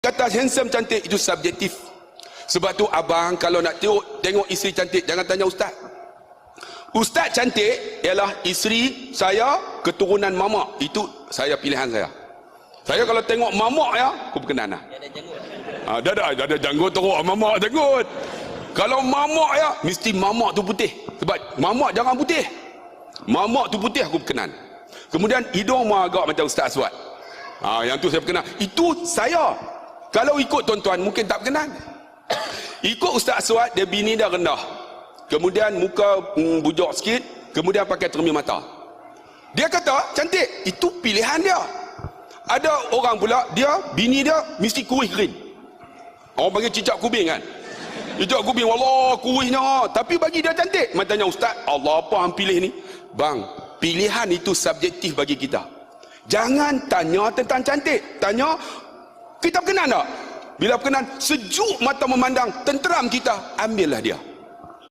Kata handsome cantik itu subjektif. Sebab tu abang kalau nak tengok isteri cantik, jangan tanya ustaz. Ustaz cantik ialah isteri saya keturunan mamak. Itu saya pilihan saya. Saya kalau tengok mamak ya, aku berkenan lah. Dia ada janggut teruk, mamak janggut. Kalau mamak ya, mesti mamak tu putih. Sebab mamak jangan putih. Mamak tu putih, aku berkenan. Kemudian hidung agak macam Ustaz Aswad. Yang tu saya berkenan. Itu saya. Kalau ikut tuan-tuan mungkin tak berkenan. Ikut Ustaz Aswad, dia bini dah rendah. Kemudian muka bujok sikit, kemudian pakai cermin mata. Dia kata cantik, itu pilihan dia. Ada orang pula, dia bini dia mesti kuih green. Orang panggil cicak kubing kan. Cicak kubing, wallah kuihnya. Tapi bagi dia cantik. Matanya ustaz, Allah apa hang pilih ni? Bang, pilihan itu subjektif bagi kita. Jangan tanya tentang cantik. Tanya, kita berkenan tak? Bila berkenan, sejuk mata memandang, tenteram kita, ambillah dia.